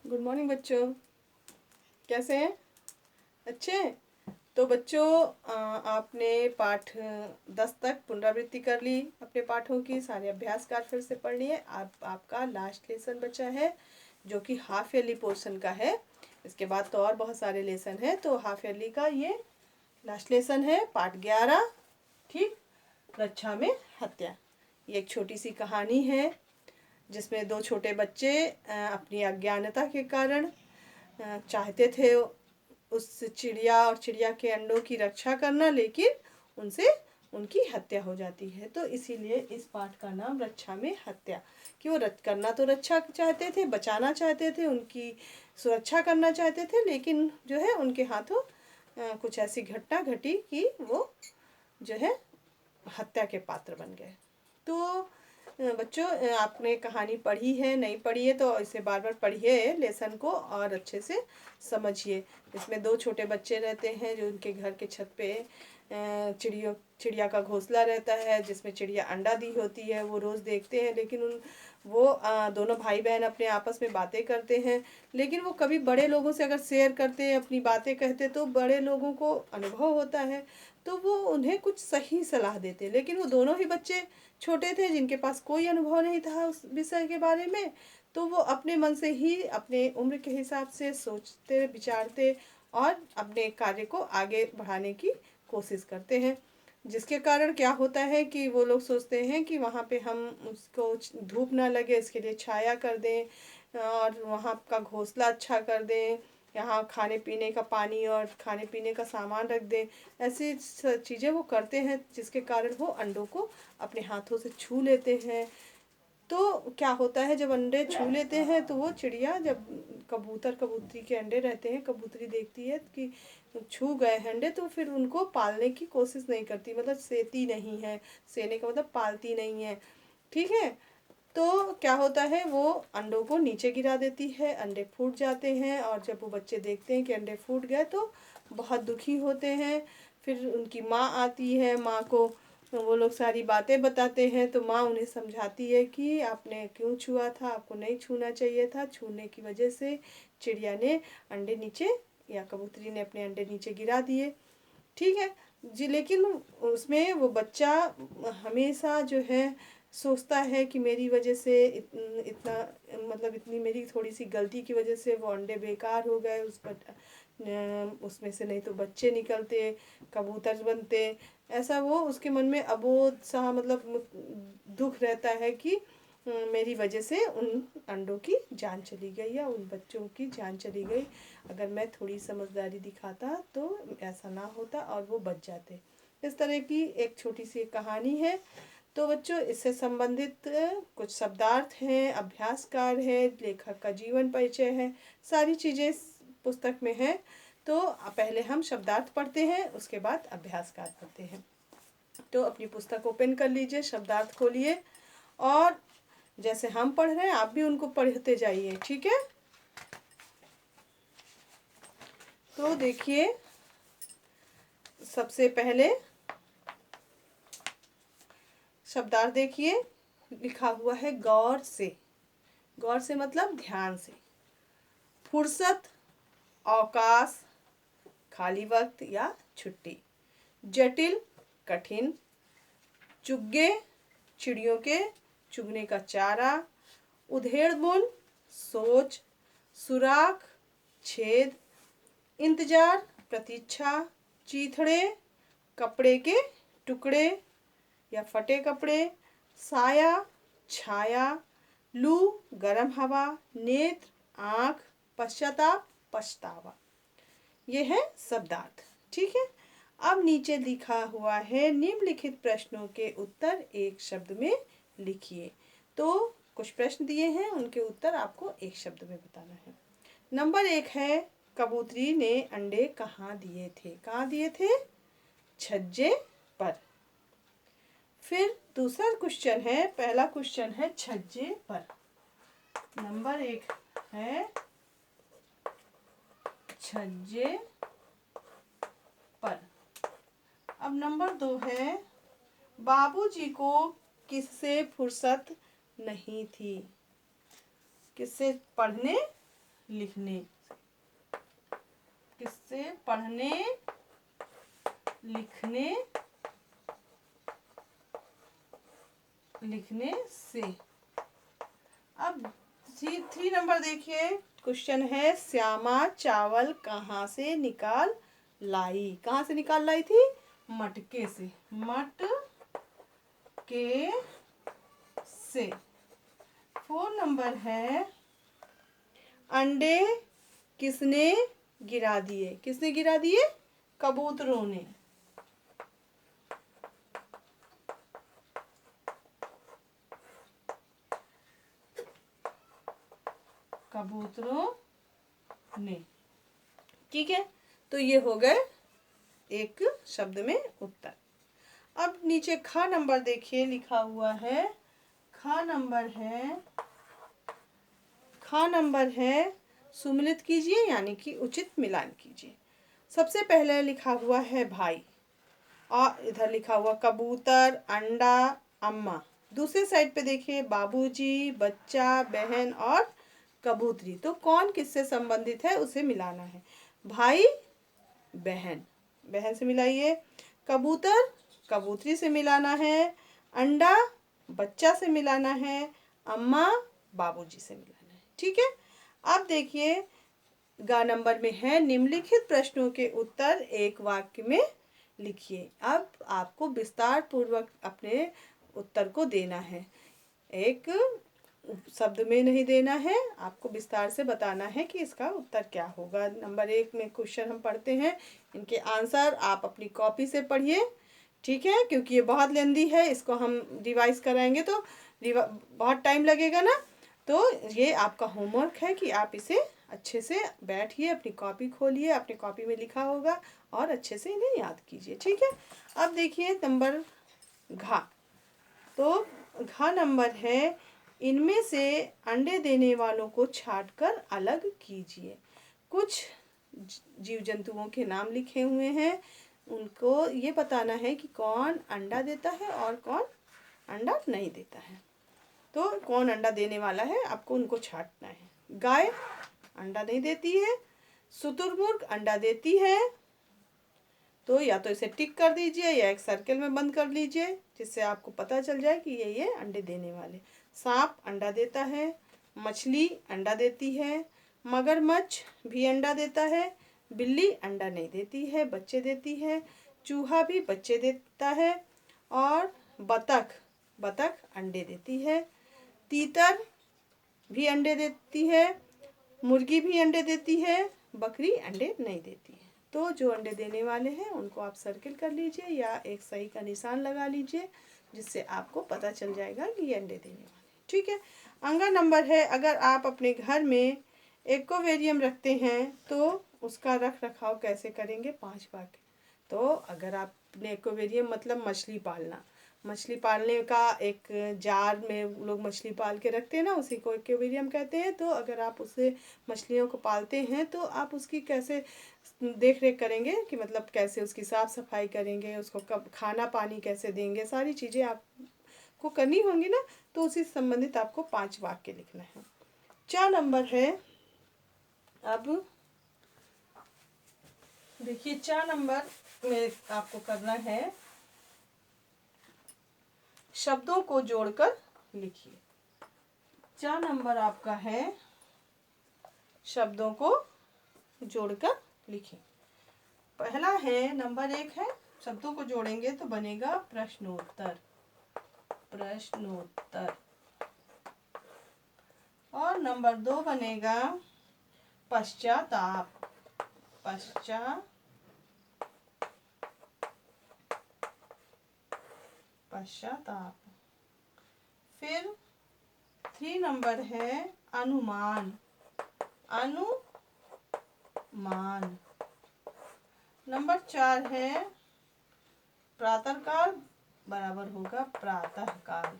Good morning बच्चों, कैसे हैं? अच्छे हैं? तो बच्चों, आपने पाठ 10 तक पुनरावृत्ति कर ली, अपने पाठों की सारे अभ्यास कार्य फिर से पढ़ लिए। आपका लास्ट लेसन बचा है जो कि हाफ ईयरली पोर्शन का है। इसके बाद तो और बहुत सारे लेसन हैं, तो हाफ ईयरली का ये लास्ट लेसन है, पाठ 11। ठीक, रक्षा में हत्या। ये एक छोटी सी कहानी है जिसमें दो छोटे बच्चे अपनी अज्ञानता के कारण चाहते थे उस चिड़िया और चिड़िया के अंडों की रक्षा करना, लेकिन उनसे उनकी हत्या हो जाती है। तो इसीलिए इस पाठ का नाम रक्षा में हत्या, कि वो करना तो रक्षा चाहते थे, बचाना चाहते थे, उनकी सुरक्षा करना चाहते थे, लेकिन जो है उनके हाथों कुछ ऐसी घटना घटी कि वो जो है हत्या के पात्र बन गए। तो बच्चों, आपने कहानी पढ़ी है, नहीं पढ़ी है तो इसे बार बार पढ़िए लेसन को और अच्छे से समझिए। इसमें दो छोटे बच्चे रहते हैं जो उनके घर के छत पे चिड़िया का घोंसला रहता है जिसमें चिड़िया अंडा दी होती है। वो रोज़ देखते हैं, लेकिन वो दोनों भाई बहन अपने आपस में बातें करते हैं, लेकिन वो कभी बड़े लोगों से अगर शेयर करते, अपनी बातें कहते, तो बड़े लोगों को अनुभव होता है, तो वो उन्हें कुछ सही सलाह देते। लेकिन वो दोनों ही बच्चे छोटे थे जिनके पास कोई अनुभव नहीं था उस विषय के बारे में, तो वो अपने मन से ही अपने उम्र के हिसाब से सोचते विचारते और अपने कार्य को आगे बढ़ाने की कोशिश करते हैं। जिसके कारण क्या होता है कि वो लोग सोचते हैं कि वहाँ पे हम उसको धूप ना लगे इसके लिए छाया कर दें और वहाँ का घोंसला अच्छा कर दें, यहाँ खाने पीने का पानी और खाने पीने का सामान रख दें। ऐसी चीज़ें वो करते हैं जिसके कारण वो अंडों को अपने हाथों से छू लेते हैं। तो क्या होता है, जब अंडे छू लेते हैं तो वो चिड़िया, जब कबूतर कबूतरी के अंडे रहते हैं, कबूतरी देखती है कि छू गए हैं अंडे, तो फिर उनको पालने की कोशिश नहीं करती, मतलब सेती नहीं है। सेने का मतलब पालती नहीं है। ठीक है, तो क्या होता है, वो अंडों को नीचे गिरा देती है, अंडे फूट जाते हैं, और जब वो बच्चे देखते हैं कि अंडे फूट गए तो बहुत दुखी होते हैं। फिर उनकी माँ आती है, माँ को वो लोग सारी बातें बताते हैं, तो माँ उन्हें समझाती है कि आपने क्यों छुआ था, आपको नहीं छूना चाहिए था, छूने की वजह से चिड़िया ने अंडे नीचे, या कबूतरी ने अपने अंडे नीचे गिरा दिए। ठीक है जी, लेकिन उसमें वो बच्चा हमेशा जो है सोचता है कि मेरी वजह से इतना, मतलब इतनी मेरी थोड़ी सी गलती की वजह से वो अंडे बेकार हो गए, उसमें से नहीं तो बच्चे निकलते, कबूतर बनते। ऐसा वो उसके मन में अबोध सा, मतलब दुख रहता है कि मेरी वजह से उन अंडों की जान चली गई या उन बच्चों की जान चली गई। अगर मैं थोड़ी समझदारी दिखाता तो ऐसा ना होता और वो बच जाते। इस तरह की एक छोटी सी कहानी है। तो बच्चों, इससे संबंधित कुछ शब्दार्थ हैं, अभ्यास कार्य है, लेखक का जीवन परिचय है, सारी चीज़ें पुस्तक में है। तो पहले हम शब्दार्थ पढ़ते हैं, उसके बाद अभ्यास कार्य पढ़ते हैं। तो अपनी पुस्तक ओपन कर लीजिए, शब्दार्थ खोलिए, और जैसे हम पढ़ रहे हैं आप भी उनको पढ़ते जाइए। ठीक है, तो देखिए, सबसे पहले शब्दार्थ देखिए, लिखा हुआ है गौर से। गौर से मतलब ध्यान से। फुर्सत, अवकाश, खाली वक्त या छुट्टी। जटिल, कठिन। चुग्गे, चिड़ियों के चुगने का चारा। उधेड़बुन, सोच। सुराख, छेद। इंतजार, प्रतीक्षा। चीथड़े, कपड़े के टुकड़े या फटे कपड़े। साया, छाया। लू, गर्म हवा। नेत्र, आँख। पश्चाताप, पछतावा। ये है शब्दार्थ। ठीक है, अब नीचे लिखा हुआ है निम्नलिखित प्रश्नों के उत्तर एक शब्द में लिखिए। तो कुछ प्रश्न दिए हैं, उनके उत्तर आपको एक शब्द में बताना है। नंबर 1 है, कबूतरी ने अंडे कहाँ दिए थे? कहाँ दिए थे? छज्जे पर। फिर दूसरा क्वेश्चन है, पहला क्वेश्चन है छज्जे पर। नंबर 1 है छज्जे पर। अब नंबर 2 है, बाबूजी को किससे फुर्सत नहीं थी? किससे? पढ़ने लिखने, किससे? पढ़ने लिखने से। अब 3 नंबर देखिए, क्वेश्चन है श्यामा चावल कहाँ से निकाल लाई? कहाँ से निकाल लाई थी? मटके से, मटके से। 4 नंबर है अंडे किसने गिरा दिए? किसने गिरा दिए? कबूतरों ने। कबूतरों ने। ठीक है, तो ये हो गए एक शब्द में उत्तर। अब नीचे ख नंबर देखिए लिखा हुआ है, ख नंबर है सुमिलित कीजिए यानी कि उचित मिलान कीजिए। सबसे पहले लिखा हुआ है भाई, और इधर लिखा हुआ कबूतर, अंडा, अम्मा। दूसरे साइड पे देखिए बाबूजी, बच्चा, बहन और कबूतरी। तो कौन किससे संबंधित है उसे मिलाना है। भाई बहन, बहन से मिलाइए। कबूतर कबूतरी से मिलाना है। अंडा बच्चा से मिलाना है। अम्मा बाबूजी से मिलाना है। ठीक है, अब देखिए ग नंबर में है निम्नलिखित प्रश्नों के उत्तर एक वाक्य में लिखिए। अब आपको विस्तार पूर्वक अपने उत्तर को देना है, एक शब्द में नहीं देना है, आपको विस्तार से बताना है कि इसका उत्तर क्या होगा। नंबर 1 में क्वेश्चन हम पढ़ते हैं, इनके आंसर आप अपनी कॉपी से पढ़िए। ठीक है, क्योंकि ये बहुत लेंदी है, इसको हम रिवाइज कराएंगे तो बहुत टाइम लगेगा ना। तो ये आपका होमवर्क है कि आप इसे अच्छे से बैठिए, अपनी कॉपी खोलिए, अपनी कॉपी में लिखा होगा और अच्छे से इन्हें याद कीजिए। ठीक है, अब देखिए नंबर घ। तो घ नंबर है इनमें से अंडे देने वालों को छांटकर अलग कीजिए। कुछ जीव जंतुओं के नाम लिखे हुए हैं, उनको ये बताना है कि कौन अंडा देता है और कौन अंडा नहीं देता है। तो कौन अंडा देने वाला है आपको उनको छांटना है। गाय अंडा नहीं देती है। शुतुरमुर्ग अंडा देती है। तो या तो इसे टिक कर दीजिए या एक सर्कल में बंद कर लीजिए, जिससे आपको पता चल जाए कि ये अंडे देने वाले। सांप अंडा देता है। मछली अंडा देती है। मगरमच्छ भी अंडा देता है। बिल्ली अंडा नहीं देती है, बच्चे देती है। चूहा भी बच्चे देता है। और बतख अंडे देती है। तीतर भी अंडे देती है। मुर्गी भी अंडे देती है। बकरी अंडे नहीं देती है। तो जो अंडे देने वाले हैं उनको आप सर्किल कर लीजिए या एक सही का निशान लगा लीजिए, जिससे आपको पता चल जाएगा कि ये अंडे देने वाले। ठीक है, अगला नंबर है अगर आप अपने घर में एक्वेरियम रखते हैं तो उसका रख रखाव कैसे करेंगे? 5 वाक्य। तो अगर आपने एक्वेरियम मतलब मछली पालने का एक जार में लोग मछली पाल के रखते हैं ना, उसी को एक्वेरियम कहते हैं। तो अगर आप उससे मछलियों को पालते हैं तो आप उसकी कैसे देख रेख करेंगे कि मतलब कैसे उसकी साफ़ सफाई करेंगे, उसको कब खाना पानी कैसे देंगे, सारी चीज़ें आपको करनी होंगी ना। तो उसी से संबंधित आपको 5 वाक्य लिखना है। 4 नंबर है, अब देखिए 4 नंबर में आपको करना है शब्दों को जोड़कर लिखिए। 4 नंबर आपका है शब्दों को जोड़कर लिखिए। पहला है नंबर 1 है शब्दों को जोड़ेंगे तो बनेगा प्रश्नोत्तर। और नंबर 2 बनेगा पश्चाताप। फिर 3 नंबर है अनुमान। नंबर 4 है प्रातःकाल बराबर होगा प्रातःकाल।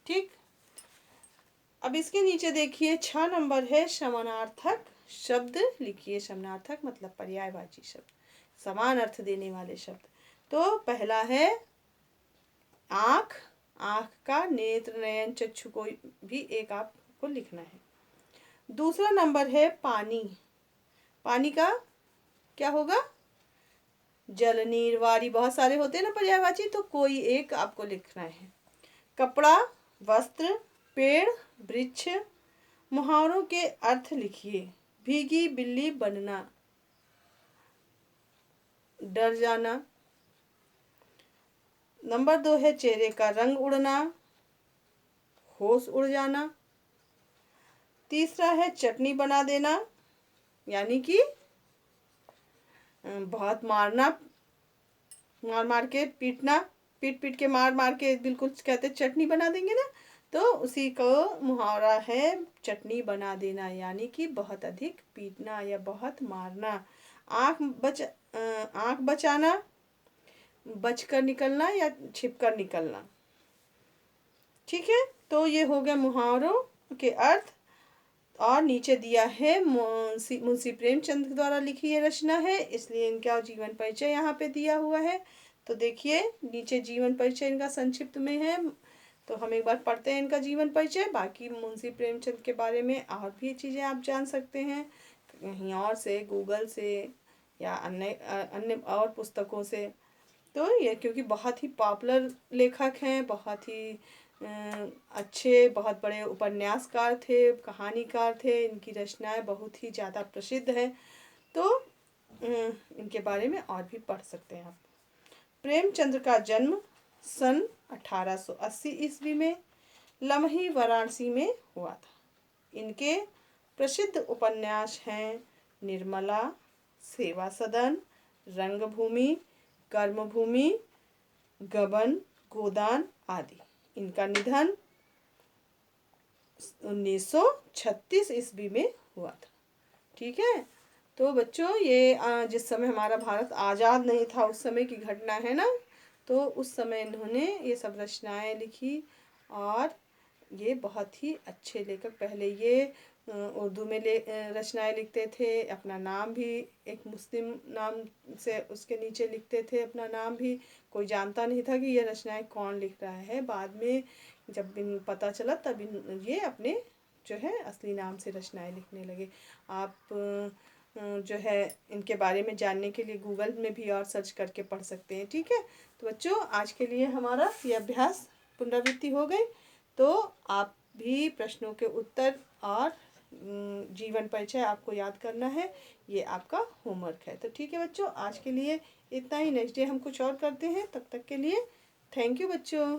ठीक, अब इसके नीचे देखिए 6 नंबर है समानार्थक शब्द लिखिए। समानार्थक मतलब पर्यायवाची शब्द, समान अर्थ देने वाले शब्द। तो पहला है आँख आँख का नेत्र, नयन, चक्षु को भी एक आपको लिखना है। दूसरा नंबर है पानी। पानी का क्या होगा? जल, नीर, वारी, बहुत सारे होते हैं ना पर्यायवाची, तो कोई एक आपको लिखना है। कपड़ा, वस्त्र, पेड़, वृक्ष। मुहावरों के अर्थ लिखिए। भीगी बिल्ली बनना, डर जाना। नंबर 2 है चेहरे का रंग उड़ना, होश उड़ जाना। तीसरा है चटनी बना देना, यानी कि बहुत मारना, मार मार के पीटना, पीट पीट के मार मार के बिल्कुल कहते चटनी बना देंगे ना, तो उसी को मुहावरा है चटनी बना देना, यानी कि बहुत अधिक पीटना या बहुत मारना। आँख बचाना, बचकर निकलना या छिपकर निकलना। ठीक है, तो ये हो गया मुहावरों के अर्थ। और नीचे दिया है मुंशी प्रेमचंद द्वारा लिखी ये रचना है, इसलिए इनका जीवन परिचय यहाँ पे दिया हुआ है। तो देखिए नीचे जीवन परिचय इनका संक्षिप्त में है, तो हम एक बार पढ़ते हैं इनका जीवन परिचय। बाकी मुंशी प्रेमचंद के बारे में और भी चीज़ें आप जान सकते हैं कहीं और से, गूगल से या अन्य और पुस्तकों से। तो ये क्योंकि बहुत ही पॉपुलर लेखक हैं, बहुत ही अच्छे, बहुत बड़े उपन्यासकार थे, कहानीकार थे, इनकी रचनाएं बहुत ही ज़्यादा प्रसिद्ध हैं। तो इनके बारे में और भी पढ़ सकते हैं आप। प्रेमचंद्र का जन्म सन 1880 ईस्वी में लमही वाराणसी में हुआ था। इनके प्रसिद्ध उपन्यास हैं निर्मला, सेवा सदन, रंगभूमि, कर्मभूमि, गबन, गोदान आदि। इनका निधन 1936 ईस्वी में हुआ था। ठीक है, तो बच्चों ये जिस समय हमारा भारत आज़ाद नहीं था उस समय की घटना है ना, तो उस समय इन्होंने ये सब रचनाएं लिखी। और ये बहुत ही अच्छे लेखक, पहले ये उर्दू में रचनाएं लिखते थे, अपना नाम भी एक मुस्लिम नाम से उसके नीचे लिखते थे, अपना नाम भी कोई जानता नहीं था कि ये रचनाएं कौन लिख रहा है। बाद में जब इन पता चला तब ये अपने जो है असली नाम से रचनाएं लिखने लगे। आप जो है इनके बारे में जानने के लिए गूगल में भी और सर्च करके पढ़ सकते हैं। ठीक है, तो बच्चों आज के लिए हमारा ये अभ्यास पुनरावृत्ति हो गई। तो आप भी प्रश्नों के उत्तर और जीवन परिचय आपको याद करना है, ये आपका होमवर्क है। तो ठीक है बच्चों, आज के लिए इतना ही। नेक्स्ट डे हम कुछ और करते हैं, तब तक के लिए थैंक यू बच्चों।